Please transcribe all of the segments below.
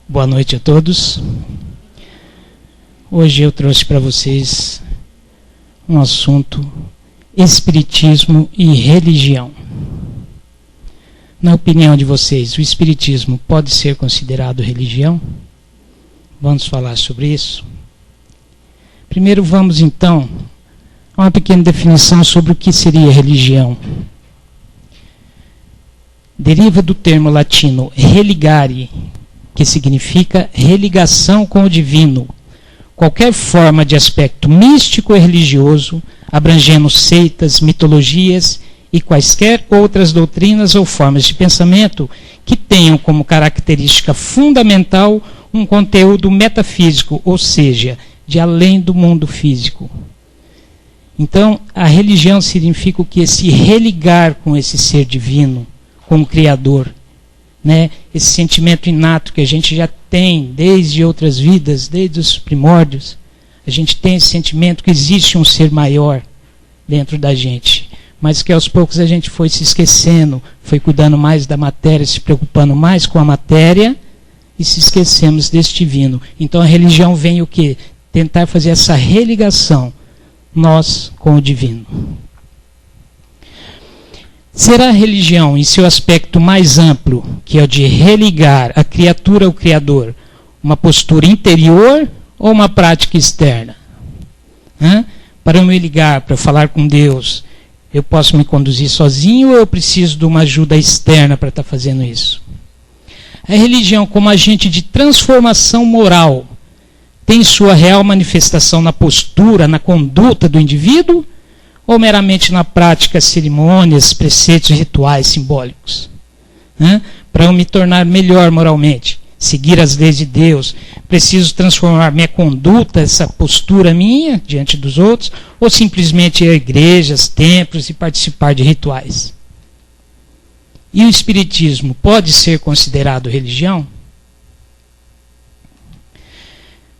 Boa noite a todos. Hoje eu trouxe para vocês um assunto: Espiritismo e religião. Na opinião de vocês, o Espiritismo pode ser considerado religião? Vamos falar sobre isso. Primeiro vamos então a uma pequena definição sobre o que seria religião. Deriva do termo latino religare, que significa religação com o divino, qualquer forma de aspecto místico e religioso, abrangendo seitas, mitologias e quaisquer outras doutrinas ou formas de pensamento que tenham como característica fundamental um conteúdo metafísico, ou seja, de além do mundo físico. Então, a religião significa o que? Se religar com esse ser divino, com o Criador. Né? Esse sentimento inato que a gente já tem desde outras vidas, desde os primórdios. A gente tem esse sentimento que existe um ser maior dentro da gente, mas que aos poucos a gente foi se esquecendo, foi cuidando mais da matéria, se preocupando mais com a matéria e se esquecemos desse divino. Então a religião vem o quê? Tentar fazer essa religação, nós com o divino. Será a religião, em seu aspecto mais amplo, que é o de religar a criatura ao Criador, uma postura interior ou uma prática externa? Para eu me ligar, para eu falar com Deus, eu posso me conduzir sozinho ou eu preciso de uma ajuda externa para estar fazendo isso? A religião, como agente de transformação moral, tem sua real manifestação na postura, na conduta do indivíduo, ou meramente na prática, cerimônias, preceitos e rituais simbólicos? Para eu me tornar melhor moralmente, seguir as leis de Deus, preciso transformar minha conduta, essa postura minha diante dos outros, ou simplesmente ir a igrejas, templos e participar de rituais? E o Espiritismo pode ser considerado religião?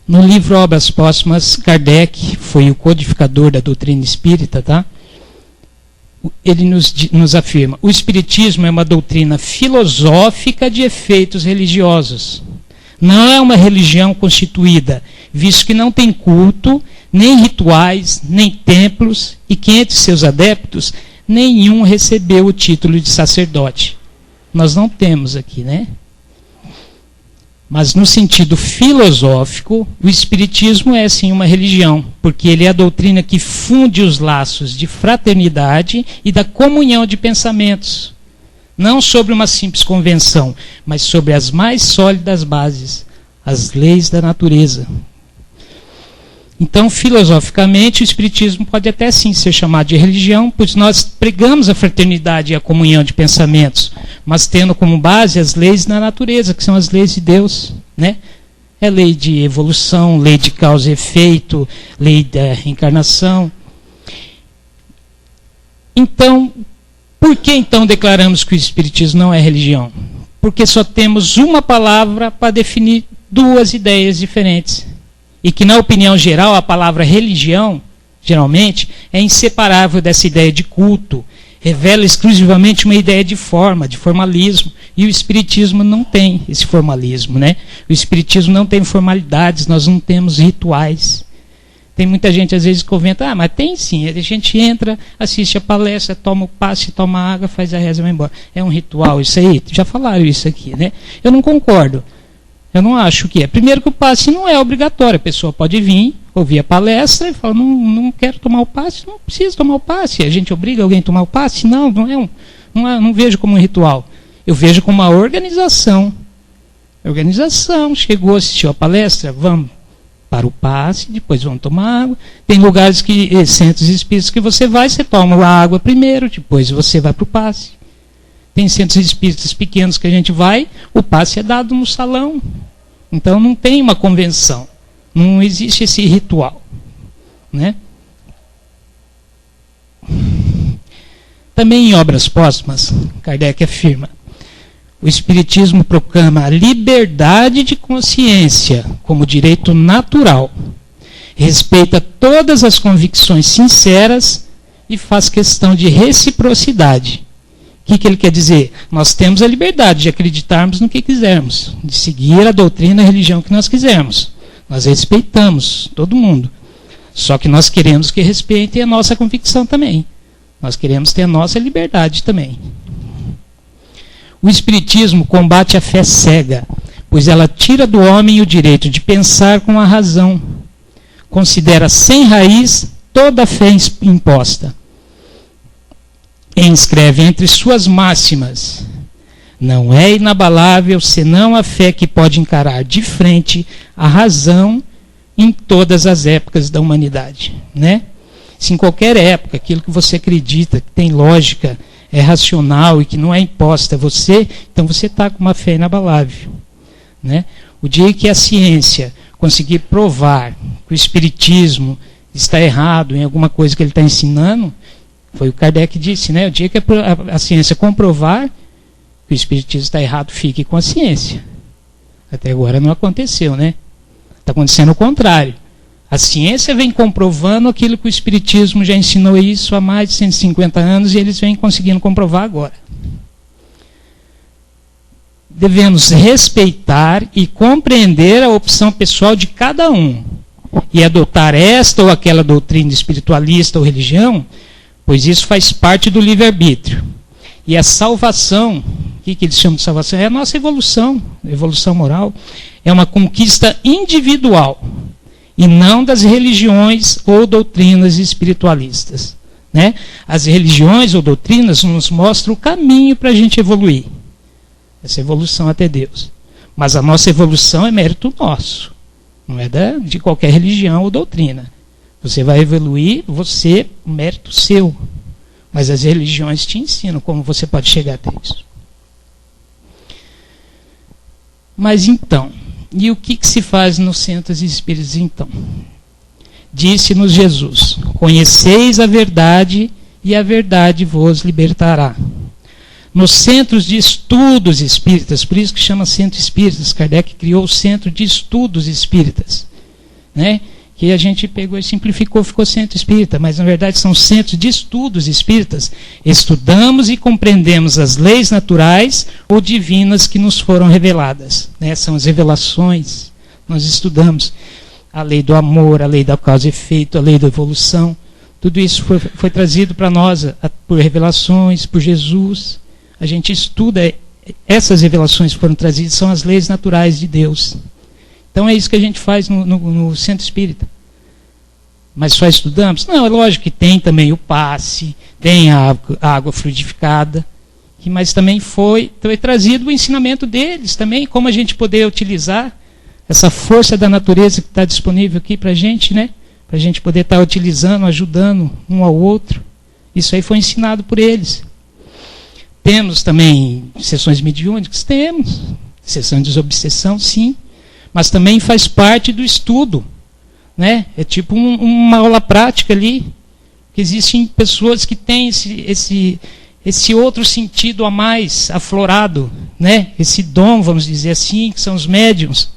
No livro Obras Póstumas, Kardec foi o codificador da doutrina espírita, tá? Ele nos afirma: o Espiritismo é uma doutrina filosófica de efeitos religiosos. Não é uma religião constituída, visto que não tem culto, nem rituais, nem templos, e que entre seus adeptos nenhum recebeu o título de sacerdote. Nós não temos aqui, né? Mas no sentido filosófico, o Espiritismo é sim uma religião, porque ele é a doutrina que funde os laços de fraternidade e da comunhão de pensamentos, não sobre uma simples convenção, mas sobre as mais sólidas bases, as leis da natureza. Então, filosoficamente, o Espiritismo pode até sim ser chamado de religião, pois nós pregamos a fraternidade e a comunhão de pensamentos, mas tendo como base as leis da natureza, que são as leis de Deus. Né? É lei de evolução, lei de causa e efeito, lei da reencarnação. Então, por que então declaramos que o Espiritismo não é religião? Porque só temos uma palavra para definir duas ideias diferentes. E que, na opinião geral, a palavra religião, geralmente, é inseparável dessa ideia de culto. Revela exclusivamente uma ideia de forma, de formalismo. E o Espiritismo não tem esse formalismo, né? O Espiritismo não tem formalidades, nós não temos rituais. Tem muita gente, às vezes, que comenta: mas tem sim. A gente entra, assiste a palestra, toma o passe, toma água, faz a reza e vai embora. É um ritual isso aí? Já falaram isso aqui, né? Eu não concordo. Eu não acho que é. Primeiro que o passe não é obrigatório. A pessoa pode vir, ouvir a palestra e falar: não quero tomar o passe, não precisa tomar o passe. A gente obriga alguém a tomar o passe? Não vejo como um ritual. Eu vejo como uma organização. Organização, chegou, assistiu a palestra, vamos para o passe, depois vamos tomar água. Tem lugares centros espíritas que você vai, você toma a água primeiro, depois você vai para o passe. Tem centros espíritas pequenos que a gente vai, o passe é dado no salão. Então não tem uma convenção. Não existe esse ritual. Né? Também em Obras Póstumas, Kardec afirma: o Espiritismo proclama a liberdade de consciência como direito natural, respeita todas as convicções sinceras e faz questão de reciprocidade, O que ele quer dizer? Nós temos a liberdade de acreditarmos no que quisermos, de seguir a doutrina e a religião que nós quisermos. Nós respeitamos todo mundo. Só que nós queremos que respeitem a nossa convicção também. Nós queremos ter a nossa liberdade também. O Espiritismo combate a fé cega, pois ela tira do homem o direito de pensar com a razão. Considera sem raiz toda a fé imposta. E inscreve entre suas máximas: não é inabalável senão a fé que pode encarar de frente a razão em todas as épocas da humanidade. Né? Se em qualquer época aquilo que você acredita, que tem lógica, é racional e que não é imposta a você, então você está com uma fé inabalável. Né? O dia que a ciência conseguir provar que o Espiritismo está errado em alguma coisa que ele está ensinando, foi o Kardec disse, né? O dia que a ciência comprovar que o Espiritismo está errado, fique com a ciência. Até agora não aconteceu, né? Está acontecendo o contrário. A ciência vem comprovando aquilo que o Espiritismo já ensinou isso há mais de 150 anos e eles vêm conseguindo comprovar agora. Devemos respeitar e compreender a opção pessoal de cada um e adotar esta ou aquela doutrina espiritualista ou religião, pois isso faz parte do livre-arbítrio. E a salvação, o que eles chamam de salvação? É a nossa evolução moral. É uma conquista individual e não das religiões ou doutrinas espiritualistas. Né? As religiões ou doutrinas nos mostram o caminho para a gente evoluir. Essa evolução até Deus. Mas a nossa evolução é mérito nosso. Não é de qualquer religião ou doutrina. Você vai evoluir, mérito seu. Mas as religiões te ensinam como você pode chegar até isso. Mas então, e o que se faz nos centros espíritas então? Disse-nos Jesus: conheceis a verdade e a verdade vos libertará. Nos centros de estudos espíritas, por isso que chama centro espíritas, Kardec criou o centro de estudos espíritas, né? Que a gente pegou e simplificou, ficou centro espírita, mas na verdade são centros de estudos espíritas. Estudamos e compreendemos as leis naturais ou divinas que nos foram reveladas, né? São as revelações, nós estudamos a lei do amor, a lei da causa e efeito, a lei da evolução, tudo isso foi trazido para nós por revelações, por Jesus. A gente estuda, essas revelações que foram trazidas são as leis naturais de Deus. Então é isso que a gente faz no centro espírita. Mas só estudamos? Não, é lógico que tem também o passe, tem a água fluidificada, mas também foi trazido o ensinamento deles também, como a gente poder utilizar essa força da natureza que está disponível aqui para a gente, né? Para a gente poder estar utilizando, ajudando um ao outro. Isso aí foi ensinado por eles. Temos também sessões mediúnicas? Temos. Sessão de desobsessão, sim. Mas também faz parte do estudo. Né? É tipo uma aula prática ali. Que existem pessoas que têm esse outro sentido a mais aflorado. Né? Esse dom, vamos dizer assim, que são os médiuns.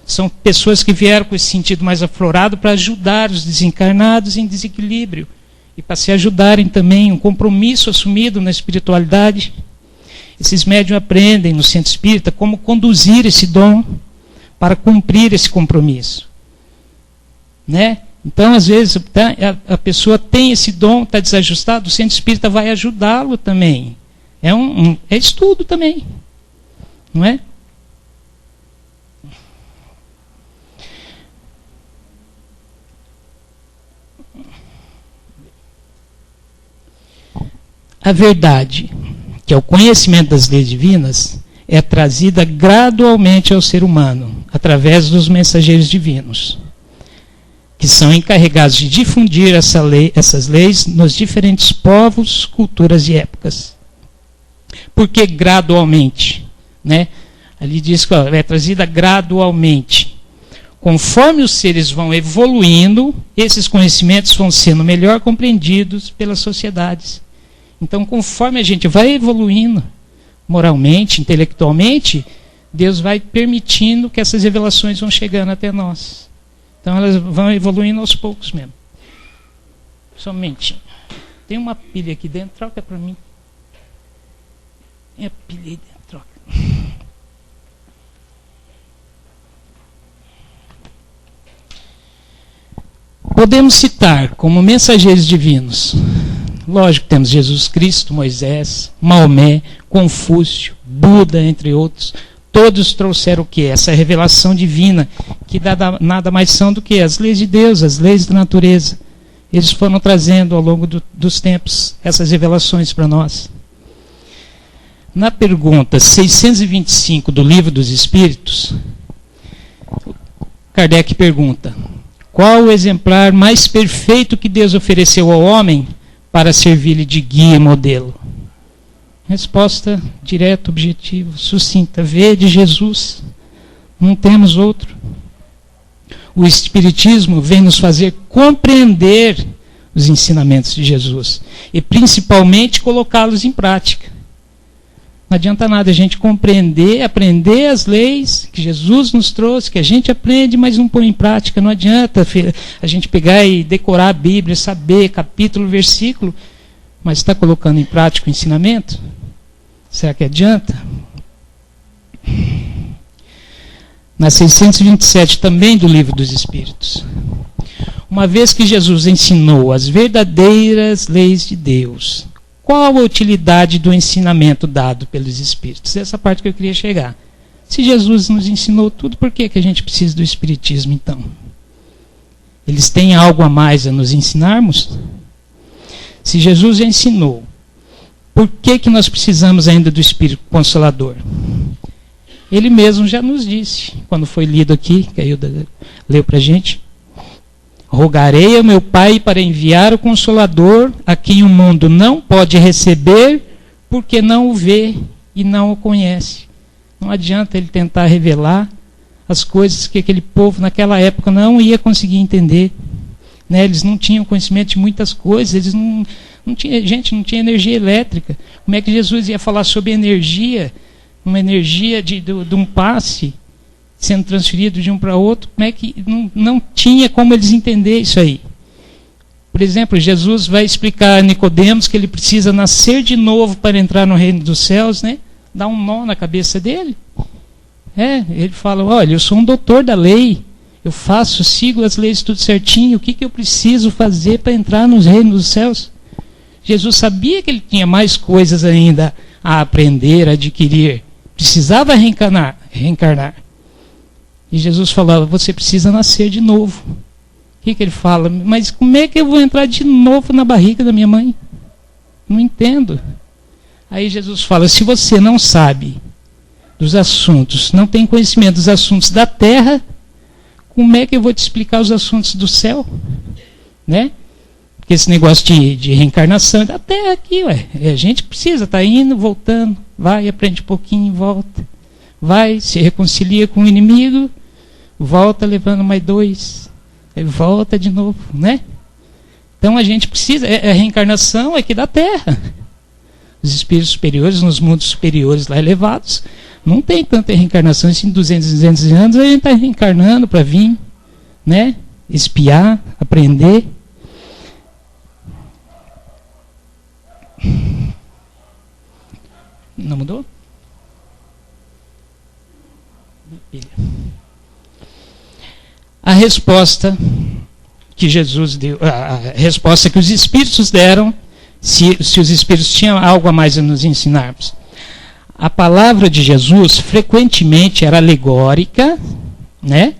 São pessoas que vieram com esse sentido mais aflorado para ajudar os desencarnados em desequilíbrio. E para se ajudarem também, um compromisso assumido na espiritualidade. Esses médiuns aprendem no centro espírita como conduzir esse dom para cumprir esse compromisso. Né? Então, às vezes, a pessoa tem esse dom, está desajustado, o centro espírita vai ajudá-lo também. É estudo também. Não é? A verdade, que é o conhecimento das leis divinas, é trazida gradualmente ao ser humano, através dos mensageiros divinos, que são encarregados de difundir essas leis nos diferentes povos, culturas e épocas. Por que gradualmente? Né? Ali diz que é trazida gradualmente. Conforme os seres vão evoluindo, esses conhecimentos vão sendo melhor compreendidos pelas sociedades. Então, conforme a gente vai evoluindo, moralmente, intelectualmente, Deus vai permitindo que essas revelações vão chegando até nós. Então, elas vão evoluindo aos poucos mesmo. Só um momentinho. Tem uma pilha aqui dentro, troca para mim. Minha pilha aí dentro, troca. Podemos citar como mensageiros divinos, lógico, temos Jesus Cristo, Moisés, Maomé, Confúcio, Buda, entre outros. Todos trouxeram o que? Essa revelação divina, que nada mais são do que as leis de Deus, as leis da natureza. Eles foram trazendo ao longo dos tempos essas revelações para nós. Na pergunta 625 do Livro dos Espíritos, Kardec pergunta: qual o exemplar mais perfeito que Deus ofereceu ao homem para servir-lhe de guia e modelo? Resposta direta, objetiva, sucinta: vede Jesus, não temos outro. O Espiritismo vem nos fazer compreender os ensinamentos de Jesus e principalmente colocá-los em prática. Não adianta nada a gente compreender, aprender as leis que Jesus nos trouxe, que a gente aprende, mas não põe em prática. Não adianta a gente pegar e decorar a Bíblia, saber capítulo, versículo, mas está colocando em prática o ensinamento? Será que adianta? Na 627 também do Livro dos Espíritos. Uma vez que Jesus ensinou as verdadeiras leis de Deus, qual a utilidade do ensinamento dado pelos Espíritos? Essa parte que eu queria chegar. Se Jesus nos ensinou tudo, por que a gente precisa do Espiritismo então? Eles têm algo a mais a nos ensinarmos? Se Jesus já ensinou, por que nós precisamos ainda do Espírito Consolador? Ele mesmo já nos disse, quando foi lido aqui, que a Hilda leu para a gente: rogarei ao meu Pai para enviar o Consolador, a quem o mundo não pode receber, porque não o vê e não o conhece. Não adianta ele tentar revelar as coisas que aquele povo naquela época não ia conseguir entender. Né? Eles não tinham conhecimento de muitas coisas, eles não tinha, gente, não tinha energia elétrica. Como é que Jesus ia falar sobre energia? Uma energia de um passe sendo transferido de um para outro, como é que não tinha como eles entender isso aí? Por exemplo, Jesus vai explicar a Nicodemos que ele precisa nascer de novo para entrar no reino dos céus, né? Dá um nó na cabeça dele. Ele fala: olha, eu sou um doutor da lei, eu sigo as leis tudo certinho, o que eu preciso fazer para entrar no reino dos céus? Jesus sabia que ele tinha mais coisas ainda a aprender, a adquirir, precisava reencarnar. E Jesus falava: você precisa nascer de novo. O que ele fala? Mas como é que eu vou entrar de novo na barriga da minha mãe? Não entendo. Aí Jesus fala: se você não sabe dos assuntos, não tem conhecimento dos assuntos da terra, como é que eu vou te explicar os assuntos do céu? Né? Porque esse negócio de reencarnação é da terra aqui, ué. A gente precisa estar indo, voltando, vai, aprende um pouquinho, volta. Vai, se reconcilia com o inimigo, volta levando mais 2, aí volta de novo, né? Então a gente precisa, a reencarnação é aqui da Terra. Os espíritos superiores, nos mundos superiores lá elevados, não tem tanta reencarnação, assim, 200 anos a gente está reencarnando para vir, né? Espiar, aprender. Não mudou? A resposta que Jesus deu, a resposta que os Espíritos deram, se os Espíritos tinham algo a mais a nos ensinarmos. A palavra de Jesus frequentemente era alegórica, né?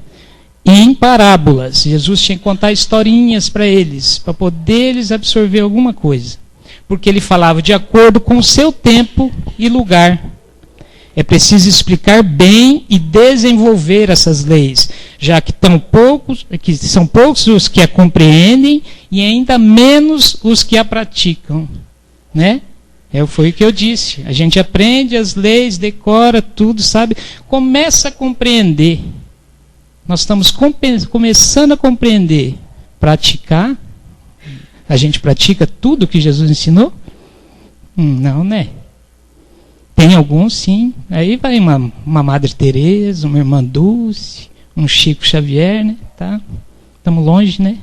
E em parábolas. Jesus tinha que contar historinhas para eles, para poder eles absorver alguma coisa. Porque ele falava de acordo com o seu tempo e lugar. É preciso explicar bem e desenvolver essas leis, já que são poucos os que a compreendem e ainda menos os que a praticam. Né? Foi o que eu disse. A gente aprende as leis, decora tudo, sabe? Começa a compreender. Nós estamos começando a compreender. Praticar. A gente pratica tudo o que Jesus ensinou? Não, né? Tem alguns, sim. Aí vai uma Madre Teresa, uma Irmã Dulce, um Chico Xavier, né? Tá? Estamos longe, né?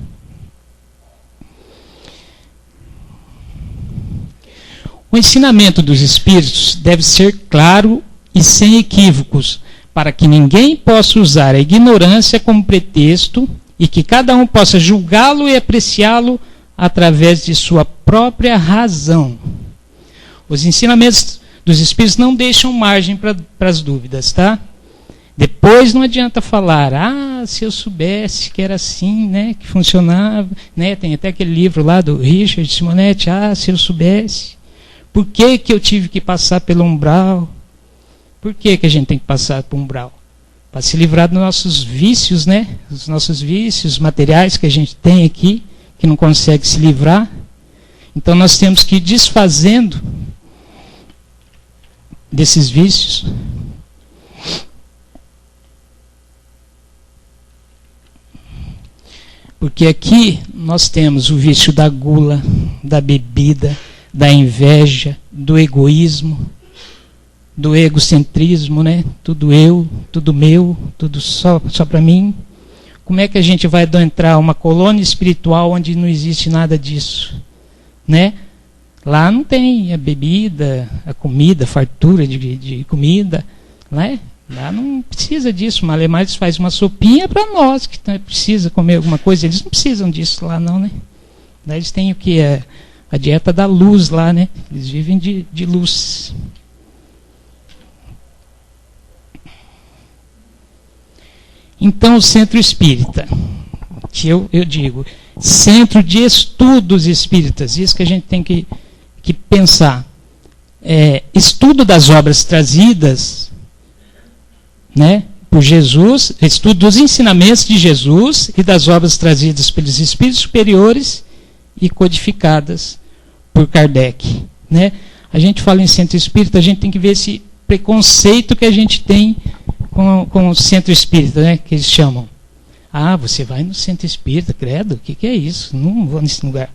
O ensinamento dos Espíritos deve ser claro e sem equívocos, para que ninguém possa usar a ignorância como pretexto e que cada um possa julgá-lo e apreciá-lo através de sua própria razão. Os ensinamentos dos Espíritos não deixam margem para as dúvidas, tá? Depois não adianta falar, se eu soubesse que era assim, né, que funcionava, né, tem até aquele livro lá do Richard Simonetti, se eu soubesse, por que que eu tive que passar pelo umbral? Por que que a gente tem que passar pelo umbral? Para se livrar dos nossos vícios, né, os nossos vícios materiais que a gente tem aqui, que não consegue se livrar. Então nós temos que ir desfazendo desses vícios. Porque aqui nós temos o vício da gula, da bebida, da inveja, do egoísmo, do egocentrismo, né? Tudo eu, tudo meu, tudo só para mim. Como é que a gente vai adentrar uma colônia espiritual onde não existe nada disso, né? Lá não tem a bebida, a comida, a fartura de comida, né? Lá não precisa disso. Malemar faz uma sopinha para nós que precisa comer alguma coisa. Eles não precisam disso lá não, né? Lá eles têm o que? A dieta da luz lá, né? Eles vivem de luz. Então o centro espírita, que eu digo, centro de estudos espíritas, isso que a gente tem que pensar. Estudo das obras trazidas, né, por Jesus, estudo dos ensinamentos de Jesus e das obras trazidas pelos espíritos superiores e codificadas por Kardec, né? A gente fala em centro espírita, a gente tem que ver esse preconceito que a gente tem com o centro espírita, né, que eles chamam. Você vai no centro espírita, credo, o que é isso? Não vou nesse lugar.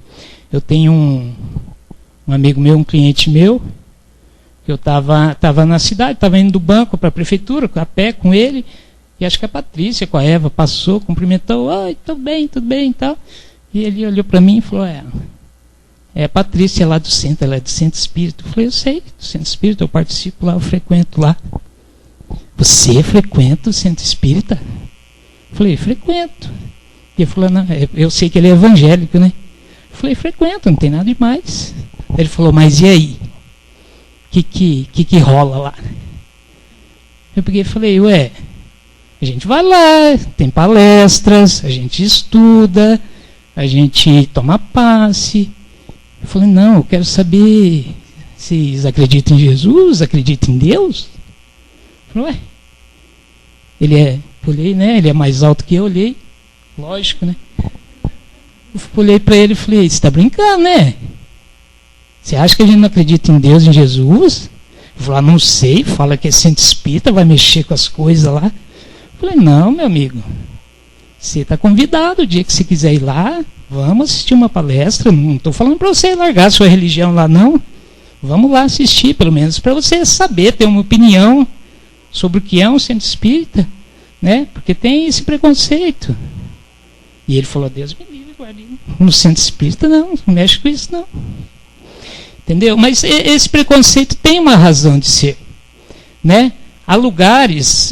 Eu tenho um amigo meu, um cliente meu, que eu estava na cidade, estava indo do banco para a prefeitura, a pé com ele, e acho que a Patrícia com a Eva passou, cumprimentou, oi, tudo bem e tal. E ele olhou para mim e falou, a Patrícia lá do centro, ela é do centro espírita. Eu falei, eu sei, do centro espírita, eu participo lá, eu frequento lá. Você frequenta o centro espírita? Eu falei, frequento. E ele falou, não, eu sei que ele é evangélico, né? Eu falei, frequento, não tem nada demais. Ele falou, mas e aí? O que rola lá? Eu peguei e falei, a gente vai lá, tem palestras, a gente estuda, a gente toma passe. Eu falei, não, eu quero saber se eles acreditam em Jesus, acreditam em Deus. Eu falei, olhei, né? Ele é mais alto que eu, olhei, lógico, né? Eu olhei para ele e falei, você está brincando, né? Você acha que a gente não acredita em Deus, em Jesus? Eu falei, não sei, fala que é centro espírita, vai mexer com as coisas lá. Eu falei, não, meu amigo, você está convidado, o dia que você quiser ir lá, vamos assistir uma palestra, não estou falando para você largar a sua religião lá, não. Vamos lá assistir, pelo menos, para você saber, ter uma opinião sobre o que é um centro espírita, né? Porque tem esse preconceito. E ele falou, Deus me livre, guardinho. No centro espírita não mexe com isso não. Entendeu? Mas esse preconceito tem uma razão de ser, né? Há lugares,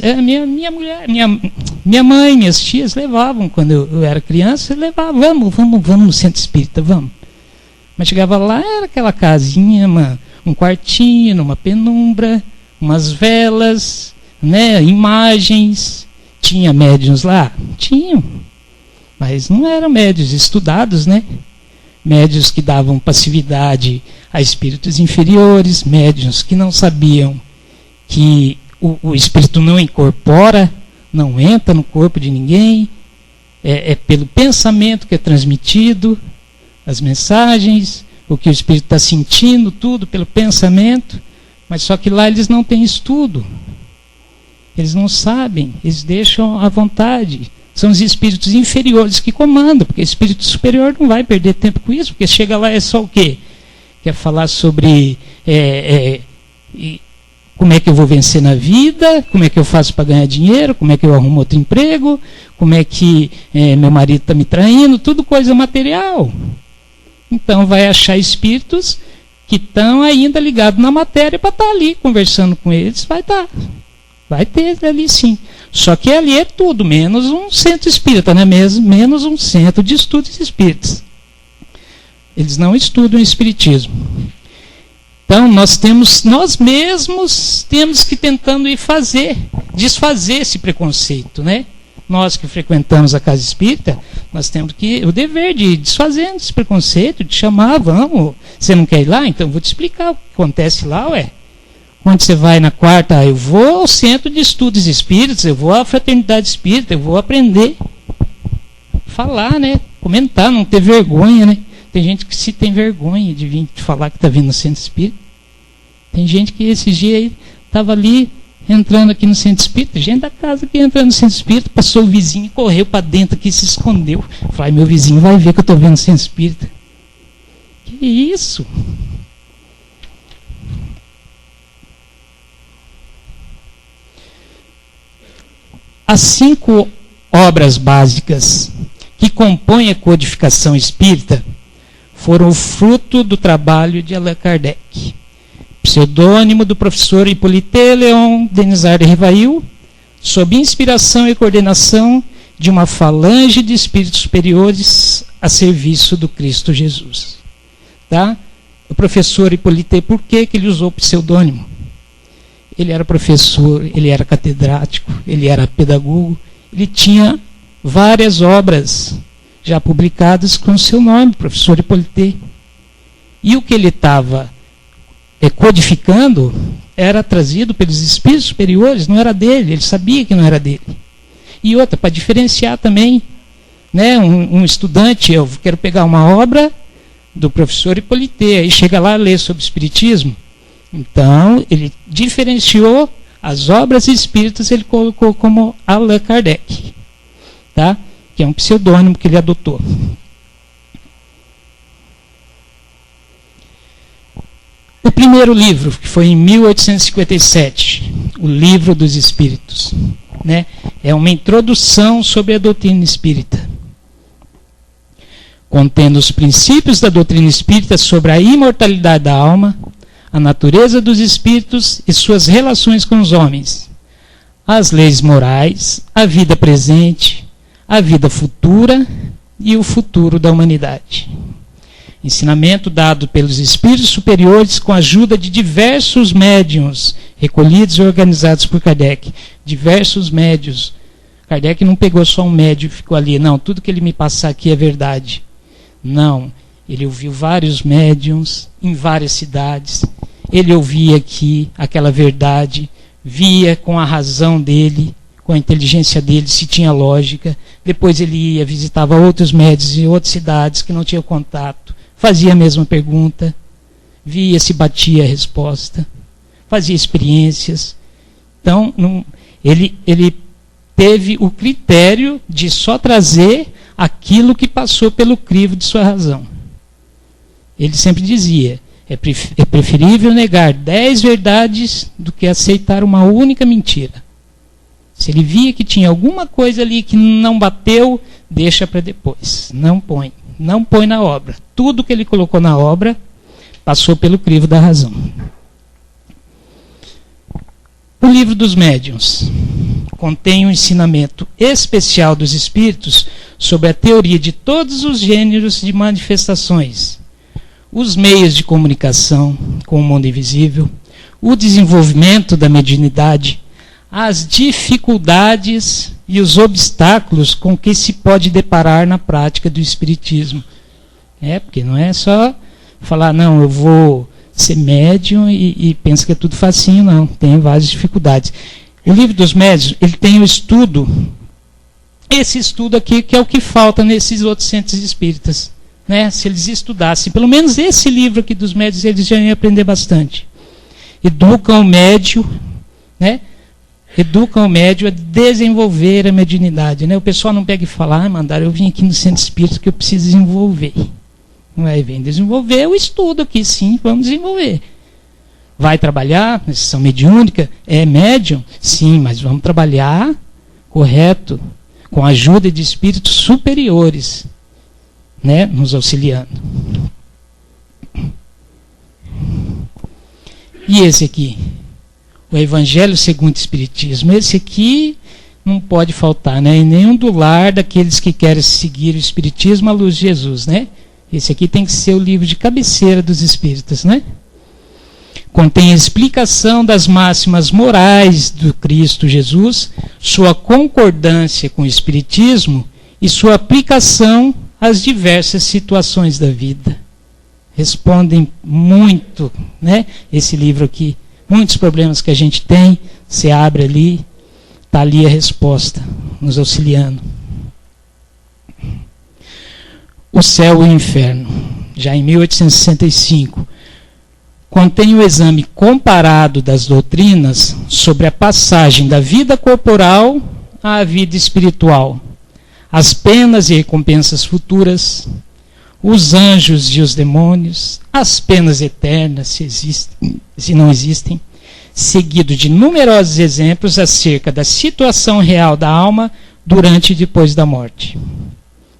minha mãe, minhas tias levavam, quando eu era criança, levavam, vamos no centro espírita, vamos. Mas chegava lá, era aquela casinha, um quartinho, numa penumbra, umas velas, né, imagens. Tinha médiuns lá? Tinham. Mas não eram médiuns estudados, né? Médiuns que davam passividade a espíritos inferiores, médiuns que não sabiam que o espírito não incorpora, não entra no corpo de ninguém, é pelo pensamento que é transmitido, as mensagens, o que o espírito está sentindo, tudo pelo pensamento, mas só que lá eles não têm estudo, eles não sabem, eles deixam à vontade. São os espíritos inferiores que comandam, porque o espírito superior não vai perder tempo com isso, porque chega lá é só o quê? Quer falar sobre como é que eu vou vencer na vida, como é que eu faço para ganhar dinheiro, como é que eu arrumo outro emprego, como é que meu marido está me traindo, tudo coisa material. Então vai achar espíritos que estão ainda ligados na matéria para estar ali conversando com eles, vai estar. Vai ter ali sim. Só que ali é tudo, menos um centro espírita, né? Menos um centro de estudos espíritas. Eles não estudam o espiritismo. Então nós mesmos temos que tentando ir desfazer esse preconceito, né? Nós que frequentamos a casa espírita, nós temos o dever de desfazer esse preconceito, de chamar, vamos, você não quer ir lá? Então eu vou te explicar o que acontece lá, Quando você vai na quarta, eu vou ao centro de estudos espíritas, eu vou à fraternidade espírita, eu vou aprender, falar, né? Comentar, não ter vergonha, né? Tem gente que se tem vergonha de vir falar que está vindo no centro espírita. Tem gente que esses dias aí estava ali, entrando aqui no centro espírita, gente da casa que entrando no centro espírita, passou o vizinho e correu para dentro aqui e se escondeu. Falei, meu vizinho vai ver que eu estou vendo no centro espírita. Que isso? As 5 obras básicas que compõem a codificação espírita foram o fruto do trabalho de Allan Kardec, pseudônimo do professor Hippolyte Léon Denisard de Rivail, sob inspiração e coordenação de uma falange de espíritos superiores a serviço do Cristo Jesus. Tá? O professor Hippolyte, por que ele usou pseudônimo? Ele era professor, ele era catedrático, ele era pedagogo, ele tinha várias obras já publicadas com seu nome, professor Hippolyte. E o que ele estava codificando era trazido pelos espíritos superiores, não era dele, ele sabia que não era dele. E outra, para diferenciar também, né, um estudante, eu quero pegar uma obra do professor Hippolyte, aí chega lá a ler sobre espiritismo. Então, ele diferenciou as obras espíritas, ele colocou como Allan Kardec, tá? Que é um pseudônimo que ele adotou. O primeiro livro, que foi em 1857, o Livro dos Espíritos, né? É uma introdução sobre a doutrina espírita, contendo os princípios da doutrina espírita sobre a imortalidade da alma, a natureza dos espíritos e suas relações com os homens, as leis morais, a vida presente, a vida futura e o futuro da humanidade. Ensinamento dado pelos espíritos superiores com a ajuda de diversos médiuns, recolhidos e organizados por Kardec. Diversos médiuns. Kardec não pegou só um médium e ficou ali. Não, tudo que ele me passar aqui é verdade. Não. Ele ouviu vários médiuns em várias cidades. Ele ouvia aqui aquela verdade, via com a razão dele, com a inteligência dele, se tinha lógica. Depois ele ia, visitava outros médiuns em outras cidades que não tinham contato, fazia a mesma pergunta, via se batia a resposta, fazia experiências. Então, ele teve o critério de só trazer aquilo que passou pelo crivo de sua razão. Ele sempre dizia, é preferível negar 10 verdades do que aceitar uma única mentira. Se ele via que tinha alguma coisa ali que não bateu, deixa para depois. Não põe na obra. Tudo que ele colocou na obra passou pelo crivo da razão. O Livro dos Médiuns contém um ensinamento especial dos espíritos sobre a teoria de todos os gêneros de manifestações, os meios de comunicação com o mundo invisível, o desenvolvimento da mediunidade, as dificuldades e os obstáculos com que se pode deparar na prática do espiritismo. Porque não é só falar, não, eu vou ser médium e pensa que é tudo facinho, não. Tem várias dificuldades. O Livro dos Médiuns, ele tem o estudo, esse estudo aqui, que é o que falta nesses outros centros espíritas. Né? Se eles estudassem, pelo menos esse livro aqui dos médiuns, eles já iam aprender bastante. Educam o médium, né? Educam o médium a desenvolver a mediunidade. Né? O pessoal não pega e fala, mandaram, eu vim aqui no centro espírita que eu preciso desenvolver. Não é, vem desenvolver o estudo aqui, sim, vamos desenvolver. Vai trabalhar na sessão mediúnica? É médium? Sim, mas vamos trabalhar correto, com a ajuda de espíritos superiores, né, nos auxiliando. E esse aqui? O Evangelho segundo o Espiritismo. Esse aqui não pode faltar, né? Em nenhum do lar daqueles que querem seguir o Espiritismo à luz de Jesus, né? Esse aqui tem que ser o livro de cabeceira dos espíritas, né? Contém a explicação das máximas morais do Cristo Jesus, sua concordância com o Espiritismo e sua aplicação às diversas situações da vida. Respondem muito, né? Esse livro aqui. Muitos problemas que a gente tem, você abre ali, está ali a resposta, nos auxiliando. O Céu e o Inferno, já em 1865, contém o exame comparado das doutrinas sobre a passagem da vida corporal à vida espiritual, as penas e recompensas futuras, os anjos e os demônios, as penas eternas, se existem, se não existem, seguido de numerosos exemplos acerca da situação real da alma durante e depois da morte.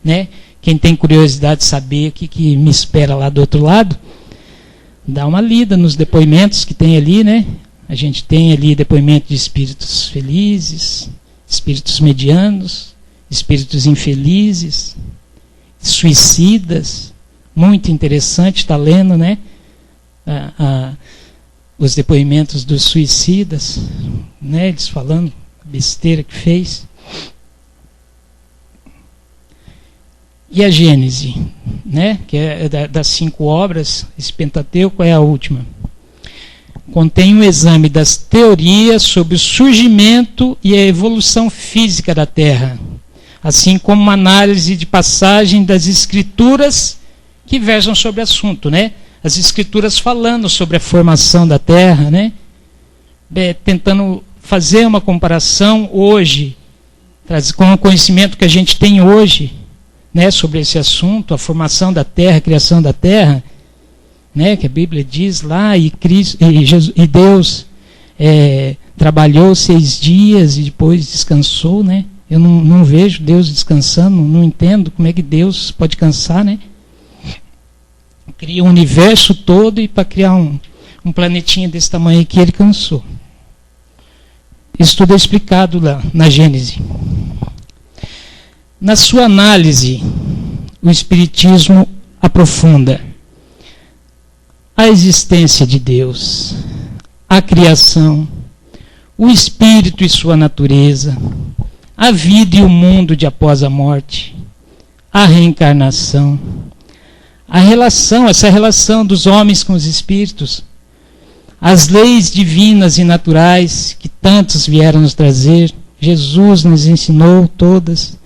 Né? Quem tem curiosidade de saber o que me espera lá do outro lado, dá uma lida nos depoimentos que tem ali, né? A gente tem ali depoimento de espíritos felizes, espíritos medianos, espíritos infelizes, suicidas. Muito interessante, está lendo, né? Os depoimentos dos suicidas, né? Eles falando a besteira que fez. E a Gênese, né? Que é das 5 obras, esse Pentateuco é a última. Contém um exame das teorias sobre o surgimento e a evolução física da Terra, assim como uma análise de passagem das escrituras que versam sobre o assunto, né? As escrituras falando sobre a formação da Terra, né? Tentando fazer uma comparação hoje, com o conhecimento que a gente tem hoje, né, sobre esse assunto, a formação da Terra, a criação da Terra, né, que a Bíblia diz lá, e Deus trabalhou 6 dias e depois descansou, né? Eu não vejo Deus descansando, não entendo como é que Deus pode cansar, né? Cria o universo todo e para criar um planetinha desse tamanho aqui ele cansou. Isso tudo é explicado lá na Gênese. Na sua análise, o Espiritismo aprofunda a existência de Deus, a criação, o Espírito e sua natureza, a vida e o mundo de após a morte, a reencarnação, essa relação dos homens com os espíritos, as leis divinas e naturais que tantos vieram nos trazer, Jesus nos ensinou todas,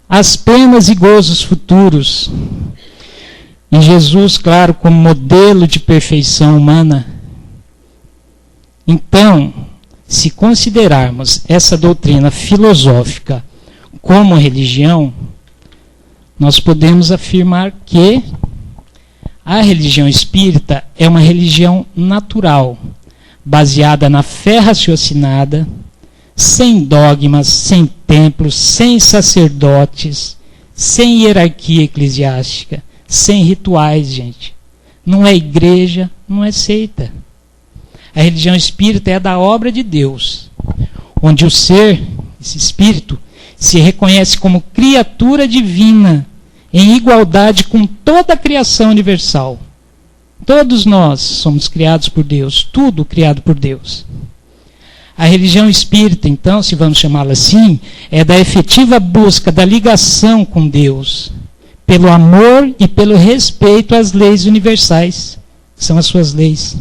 as penas e gozos futuros, e Jesus, claro, como modelo de perfeição humana. Então, se considerarmos essa doutrina filosófica como religião, nós podemos afirmar que a religião espírita é uma religião natural, baseada na fé raciocinada, sem dogmas, sem templos, sem sacerdotes, sem hierarquia eclesiástica, sem rituais, gente. Não é igreja, não é seita. A religião espírita é da obra de Deus, onde o ser, esse espírito, se reconhece como criatura divina, em igualdade com toda a criação universal. Todos nós somos criados por Deus, tudo criado por Deus. A religião espírita, então, se vamos chamá-la assim, é da efetiva busca da ligação com Deus, pelo amor e pelo respeito às leis universais, que são as suas leis.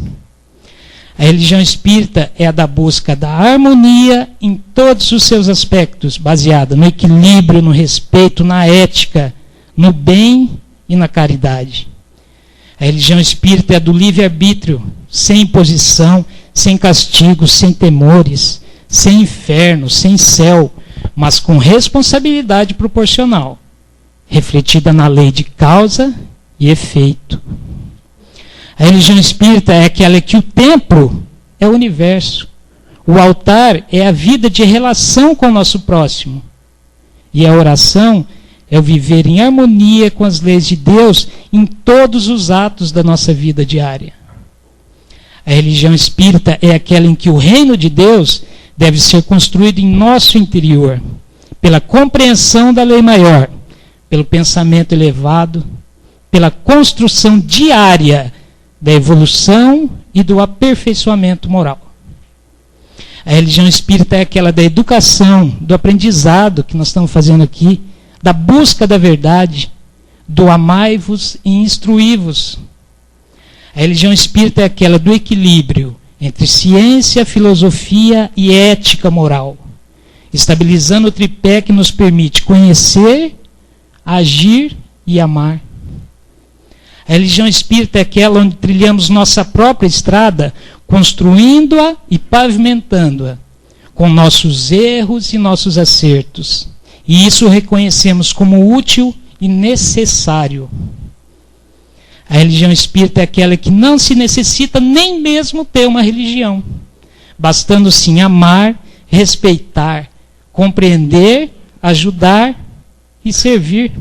A religião espírita é a da busca da harmonia em todos os seus aspectos, baseada no equilíbrio, no respeito, na ética, no bem e na caridade. A religião espírita é a do livre-arbítrio, sem imposição, sem castigo, sem temores, sem inferno, sem céu, mas com responsabilidade proporcional, refletida na lei de causa e efeito. A religião espírita é aquela que o templo é o universo, o altar é a vida de relação com o nosso próximo, e a oração é o viver em harmonia com as leis de Deus em todos os atos da nossa vida diária. A religião espírita é aquela em que o reino de Deus deve ser construído em nosso interior, pela compreensão da lei maior, pelo pensamento elevado, pela construção diária da evolução e do aperfeiçoamento moral. A religião espírita é aquela da educação, do aprendizado que nós estamos fazendo aqui, da busca da verdade, do amai-vos e instruí-vos. A religião espírita é aquela do equilíbrio entre ciência, filosofia e ética moral, estabilizando o tripé que nos permite conhecer, agir e amar. A religião espírita é aquela onde trilhamos nossa própria estrada, construindo-a e pavimentando-a, com nossos erros e nossos acertos. E isso reconhecemos como útil e necessário. A religião espírita é aquela que não se necessita nem mesmo ter uma religião, bastando sim amar, respeitar, compreender, ajudar e servir.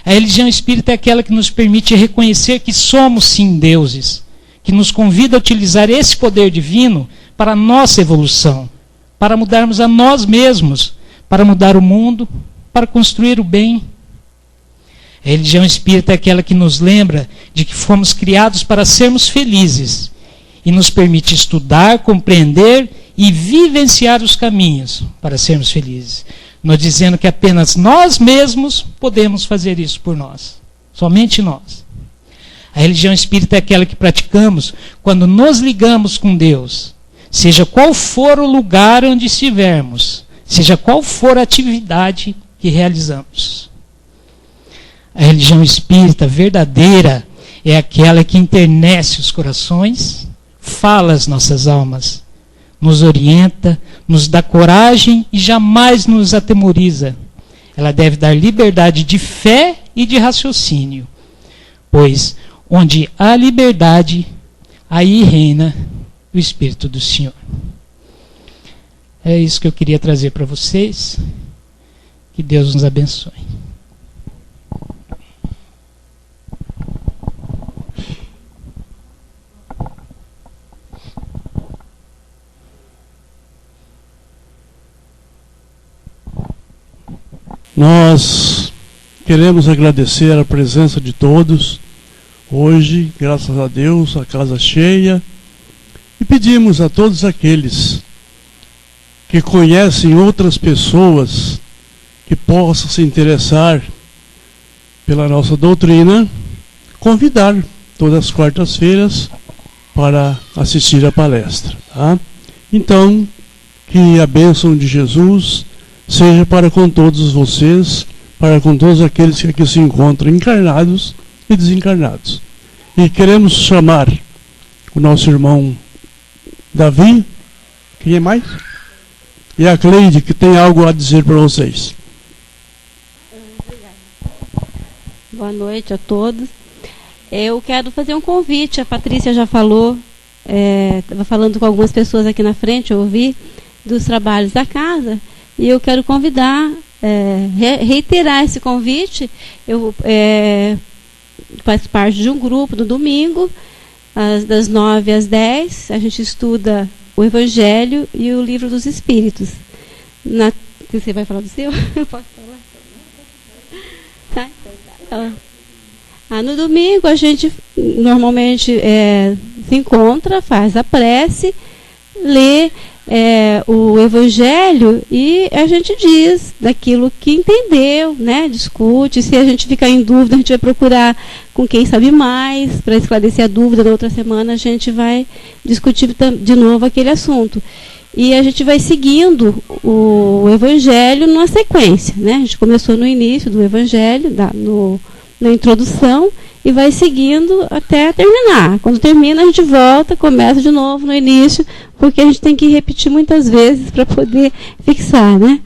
A religião espírita é aquela que nos permite reconhecer que somos sim deuses, que nos convida a utilizar esse poder divino para a nossa evolução, para mudarmos a nós mesmos, para mudar o mundo, para construir o bem. A religião espírita é aquela que nos lembra de que fomos criados para sermos felizes e nos permite estudar, compreender e vivenciar os caminhos para sermos felizes, nos dizendo que apenas nós mesmos podemos fazer isso por nós, somente nós. A religião espírita é aquela que praticamos quando nos ligamos com Deus, seja qual for o lugar onde estivermos, seja qual for a atividade que realizamos. A religião espírita verdadeira é aquela que enternece os corações, fala às nossas almas, nos orienta, nos dá coragem e jamais nos atemoriza. Ela deve dar liberdade de fé e de raciocínio, pois onde há liberdade, aí reina o Espírito do Senhor. É isso que eu queria trazer para vocês. Que Deus nos abençoe. Nós queremos agradecer a presença de todos. Hoje, graças a Deus, a casa cheia. E pedimos a todos aqueles que conhecem outras pessoas que possam se interessar pela nossa doutrina, convidar todas as quartas-feiras para assistir a palestra. Tá? Então, que a bênção de Jesus seja para com todos vocês, para com todos aqueles que aqui se encontram encarnados e desencarnados. E queremos chamar o nosso irmão Davi, quem é mais? E a Cleide, que tem algo a dizer para vocês. Boa noite a todos. Eu quero fazer um convite, a Patrícia já falou, estava falando com algumas pessoas aqui na frente, eu ouvi, dos trabalhos da casa, e eu quero convidar, reiterar esse convite. Eu faço parte de um grupo no domingo, das 9 às 10, a gente estuda o Evangelho e o Livro dos Espíritos. Você vai falar do seu? Eu posso falar? Tá. No domingo a gente normalmente se encontra, faz a prece, lê o Evangelho e a gente diz daquilo que entendeu, né? Discute. Se a gente ficar em dúvida, a gente vai procurar com quem sabe mais para esclarecer a dúvida. Na outra semana a gente vai discutir de novo aquele assunto. E a gente vai seguindo o Evangelho numa sequência, né? A gente começou no início do Evangelho, na introdução, e vai seguindo até terminar. Quando termina, a gente volta, começa de novo no início, porque a gente tem que repetir muitas vezes para poder fixar, né?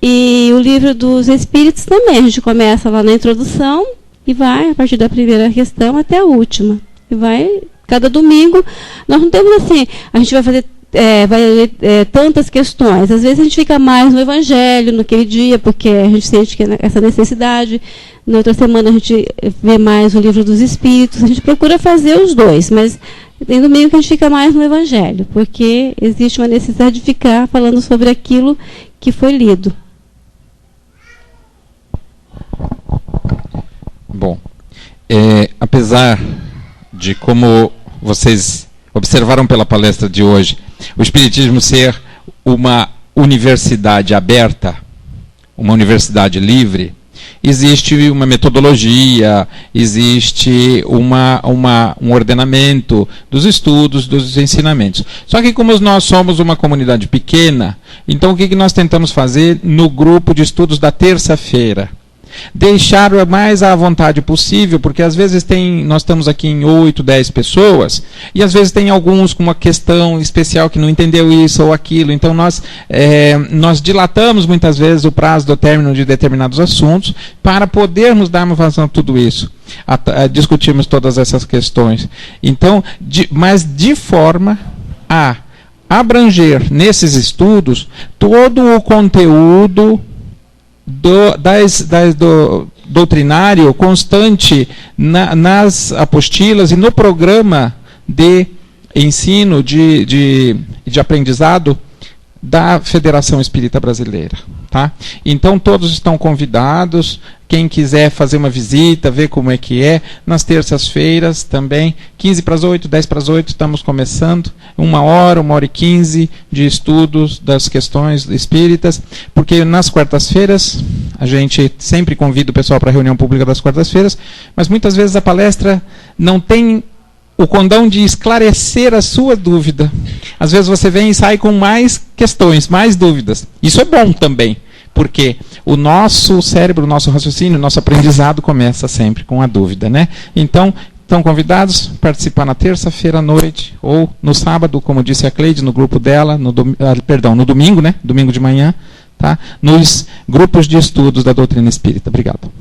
E o Livro dos Espíritos também, a gente começa lá na introdução e vai a partir da primeira questão até a última. E vai, cada domingo, nós não temos assim, a gente vai fazer tantas questões. Às vezes a gente fica mais no Evangelho naquele dia, porque a gente sente que essa necessidade. Na outra semana a gente vê mais o Livro dos Espíritos. A gente procura fazer os dois, mas Tem domingo que a gente fica mais no Evangelho, porque existe uma necessidade de ficar falando sobre aquilo que foi lido. Bom, apesar de, como vocês observaram pela palestra de hoje, o Espiritismo ser uma universidade aberta, uma universidade livre, existe uma metodologia, existe um ordenamento dos estudos, dos ensinamentos. Só que como nós somos uma comunidade pequena, então o que nós tentamos fazer no grupo de estudos da terça-feira? Deixar o mais à vontade possível, porque às vezes nós estamos aqui em 8, 10 pessoas, e às vezes tem alguns com uma questão especial que não entendeu isso ou aquilo, então nós dilatamos muitas vezes o prazo do término de determinados assuntos para podermos dar vazão a tudo isso, discutirmos todas essas questões. Então, mas de forma a abranger nesses estudos todo o conteúdo doutrinário constante nas apostilas e no programa de ensino, de aprendizado da Federação Espírita Brasileira. Tá? Então todos estão convidados, quem quiser fazer uma visita, ver como é que é, nas terças-feiras também, 15 para as 8, 10 para as 8, estamos começando, 1h15 de estudos das questões espíritas, porque nas quartas-feiras, a gente sempre convida o pessoal para a reunião pública das quartas-feiras, mas muitas vezes a palestra não tem o condão de esclarecer a sua dúvida. Às vezes você vem e sai com mais questões, mais dúvidas. Isso é bom também, porque o nosso cérebro, o nosso raciocínio, o nosso aprendizado começa sempre com a dúvida, né? Então, estão convidados a participar na terça-feira à noite, ou no sábado, como disse a Cleide, no grupo dela, no domingo, né? Domingo de manhã, tá? Nos grupos de estudos da doutrina espírita. Obrigado.